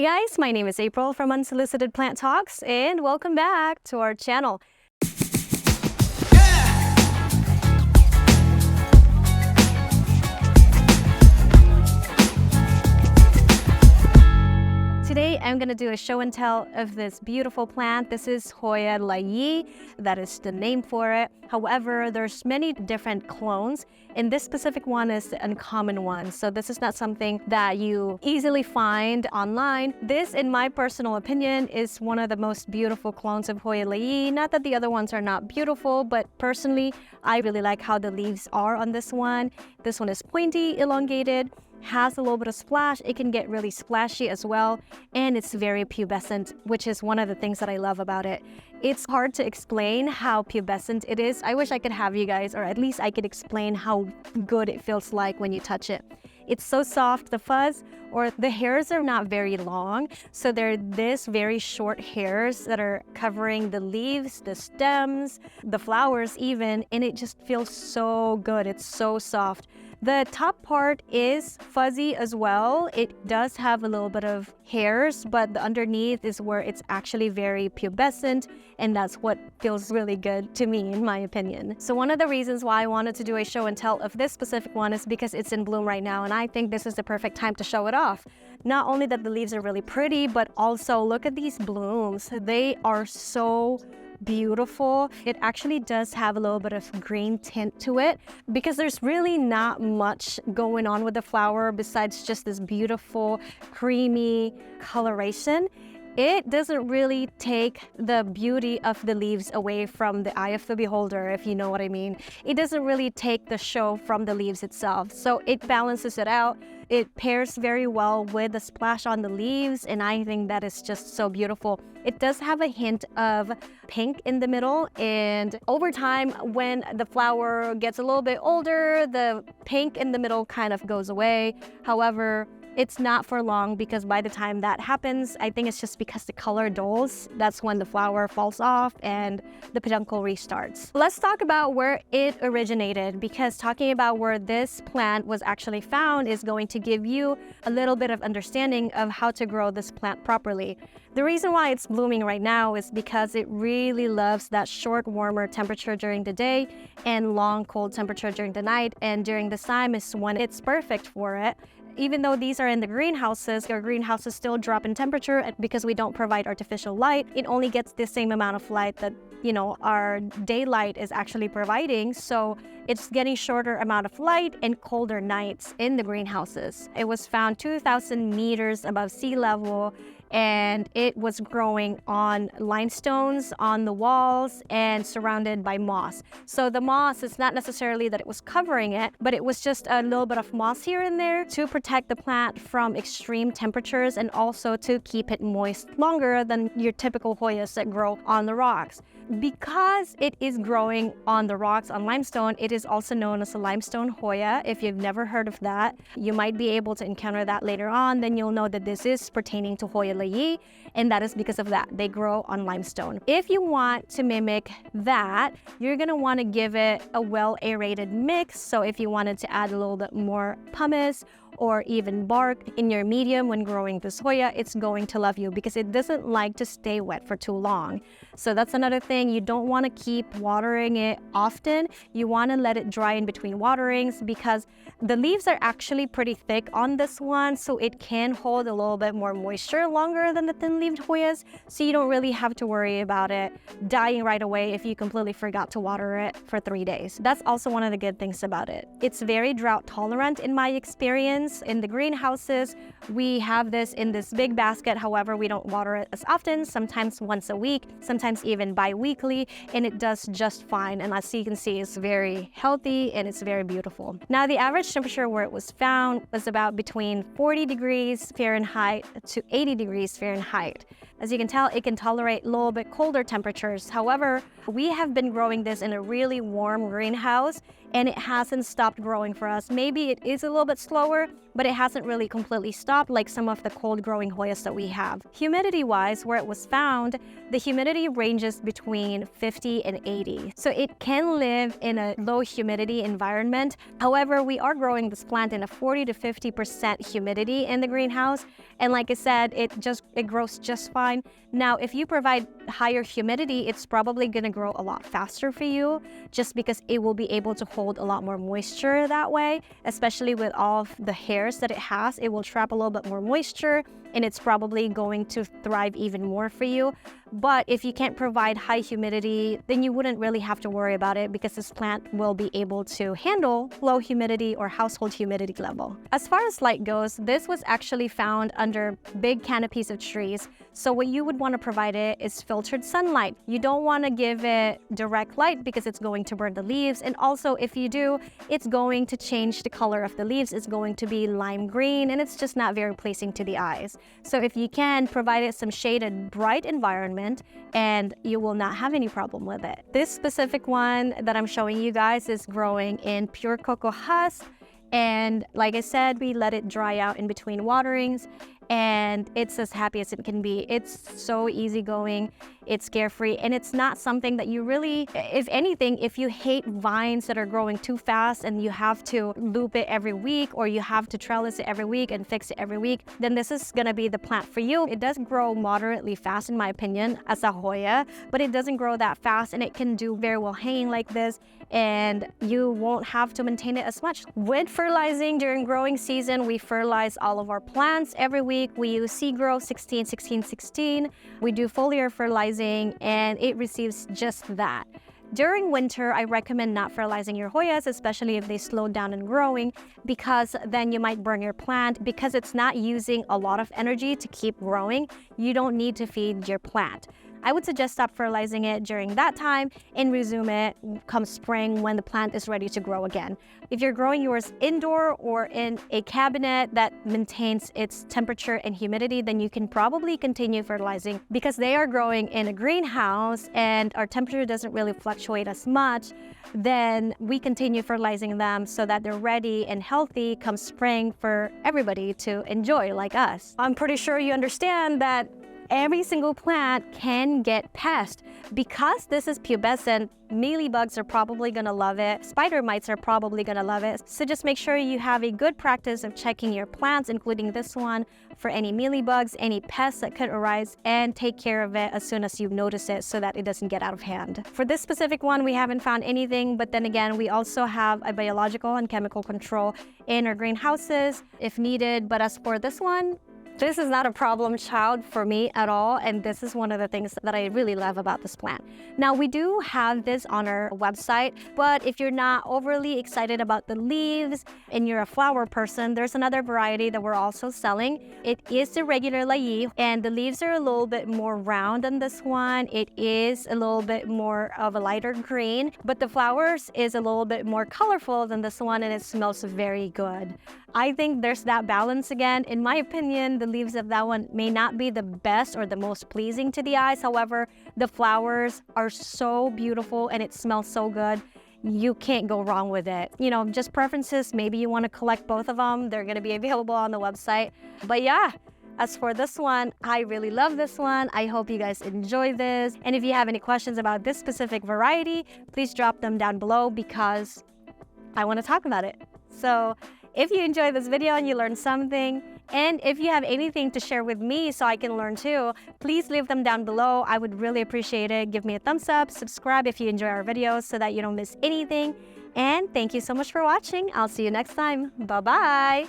Hey guys, my name is April from Unsolicited Plant Talks, and welcome back to our channel. Today, I'm going to do a show and tell of this beautiful plant. This is Hoya Lai. That is the name for it. However, there's many different clones, and this specific one is the uncommon one. So this is not something that you easily find online. This, in my personal opinion, is one of the most beautiful clones of Hoya Lai. Not that the other ones are not beautiful, but personally, I really like how the leaves are on this one. This one is pointy, elongated, has a little bit of splash. It can get really splashy as well, and it's very pubescent, which is one of the things that I love about it. It's hard to explain how pubescent it is. I wish I could have you guys, or at least I could explain how good it feels like when you touch it. It's so soft. The fuzz or the hairs are not very long, so they're this very short hairs that are covering the leaves, the stems, the flowers even, and it just feels so good. It's so soft. The top part is fuzzy as well. It does have a little bit of hairs, but the underneath is where it's actually very pubescent, and that's what feels really good to me, in my opinion. So one of the reasons why I wanted to do a show and tell of this specific one is because it's in bloom right now, and I think this is the perfect time to show it off. Not only that the leaves are really pretty, but also look at these blooms. They are so beautiful. It actually does have a little bit of green tint to it because there's really not much going on with the flower besides just this beautiful creamy coloration. It doesn't really take the beauty of the leaves away from the eye of the beholder, if you know what I mean. It doesn't really take the show from the leaves itself, so it balances it out. It pairs very well with the splash on the leaves, and I think that is just so beautiful. It does have a hint of pink in the middle, and over time, when the flower gets a little bit older, the pink in the middle kind of goes away. However, it's not for long, because by the time that happens, I think it's just because the color dulls. That's when the flower falls off and the peduncle restarts. Let's talk about where it originated, because talking about where this plant was actually found is going to give you a little bit of understanding of how to grow this plant properly. The reason why it's blooming right now is because it really loves that short, warmer temperature during the day and long, cold temperature during the night. And during this time is when it's perfect for it. Even though these are in the greenhouses, our greenhouses still drop in temperature because we don't provide artificial light. It only gets the same amount of light that, our daylight is actually providing. So it's getting shorter amount of light and colder nights in the greenhouses. It was found 2,000 meters above sea level, and it was growing on limestones on the walls and surrounded by moss. So the moss, it's not necessarily that it was covering it, but it was just a little bit of moss here and there to protect the plant from extreme temperatures and also to keep it moist longer than your typical Hoyas that grow on the rocks. Because it is growing on the rocks on limestone, it is also known as a Limestone Hoya. If you've never heard of that, you might be able to encounter that later on. Then you'll know that this is pertaining to Hoya Lai, and that is because of that. They grow on limestone. If you want to mimic that, you're going to want to give it a well-aerated mix. So if you wanted to add a little bit more pumice or even bark in your medium when growing this Hoya, it's going to love you because it doesn't like to stay wet for too long. So that's another thing. You don't want to keep watering it often. You want to let it dry in between waterings because the leaves are actually pretty thick on this one, so it can hold a little bit more moisture longer than the thin-leaved Hoyas, so you don't really have to worry about it dying right away if you completely forgot to water it for 3 days. That's also one of the good things about it. It's very drought tolerant in my experience. In the greenhouses, we have this in this big basket. However, we don't water it as often, sometimes once a week, sometimes even bi-weekly, and it does just fine. And as you can see, it's very healthy and it's very beautiful. Now, the average temperature where it was found was about between 40 degrees Fahrenheit to 80 degrees Fahrenheit. As you can tell, it can tolerate a little bit colder temperatures. However, we have been growing this in a really warm greenhouse, and it hasn't stopped growing for us. Maybe it is a little bit slower, but it hasn't really completely stopped like some of the cold growing Hoyas that we have. Humidity wise, where it was found, the humidity ranges between 50 and 80. So it can live in a low humidity environment. However, we are growing this plant in a 40 to 50% humidity in the greenhouse. And like I said, it grows just fine. Now, if you provide higher humidity, it's probably gonna grow a lot faster for you, just because it will be able to hold a lot more moisture that way, especially with all of the hairs that it has. It will trap a little bit more moisture, and it's probably going to thrive even more for you. But if you can't provide high humidity, then you wouldn't really have to worry about it, because this plant will be able to handle low humidity or household humidity level. As far as light goes, this was actually found under big canopies of trees. So what you would want to provide it is filtered sunlight. You don't want to give it direct light because it's going to burn the leaves. And also, if you do, it's going to change the color of the leaves. It's going to be lime green, and it's just not very pleasing to the eyes. So if you can provide it some shaded, bright environment, and you will not have any problem with it. This specific one that I'm showing you guys is growing in pure cocoa husk. And like I said, we let it dry out in between waterings, and it's as happy as it can be. It's so easygoing, it's carefree, and it's not something that you really, if anything, if you hate vines that are growing too fast and you have to loop it every week, or you have to trellis it every week and fix it every week, then this is gonna be the plant for you. It does grow moderately fast, in my opinion, as a Hoya, but it doesn't grow that fast, and it can do very well hanging like this, and you won't have to maintain it as much. With fertilizing during growing season, we fertilize all of our plants every week. We use seed growth 16, 16, 16. We do foliar fertilizing, and it receives just that. During winter, I recommend not fertilizing your Hoyas, especially if they slow down in growing, because then you might burn your plant. Because it's not using a lot of energy to keep growing, you don't need to feed your plant. I would suggest stop fertilizing it during that time and resume it come spring when the plant is ready to grow again. If you're growing yours indoor or in a cabinet that maintains its temperature and humidity, then you can probably continue fertilizing, because they are growing in a greenhouse and our temperature doesn't really fluctuate as much. Then we continue fertilizing them so that they're ready and healthy come spring for everybody to enjoy, like us. I'm pretty sure you understand that every single plant can get pests. Because this is pubescent, mealybugs are probably gonna love it. Spider mites are probably gonna love it. So just make sure you have a good practice of checking your plants, including this one, for any mealybugs, any pests that could arise, and take care of it as soon as you notice it so that it doesn't get out of hand. For this specific one, we haven't found anything, but then again, we also have a biological and chemical control in our greenhouses if needed. But as for this one, this is not a problem child for me at all, and this is one of the things that I really love about this plant. Now, we do have this on our website, but if you're not overly excited about the leaves and you're a flower person, there's another variety that we're also selling. It is the regular Lai, and the leaves are a little bit more round than this one. It is a little bit more of a lighter green, but the flowers is a little bit more colorful than this one, and it smells very good. I think there's that balance again. In my opinion, the leaves of that one may not be the best or the most pleasing to the eyes. However, the flowers are so beautiful and it smells so good. You can't go wrong with it. You know, just preferences. Maybe you want to collect both of them. They're going to be available on the website. But yeah, as for this one, I really love this one. I hope you guys enjoy this. And if you have any questions about this specific variety, please drop them down below, because I want to talk about it. So if you enjoyed this video and you learned something, and if you have anything to share with me so I can learn too, please leave them down below. I would really appreciate it. Give me a thumbs up, subscribe if you enjoy our videos so that you don't miss anything. And thank you so much for watching. I'll see you next time. Bye-bye.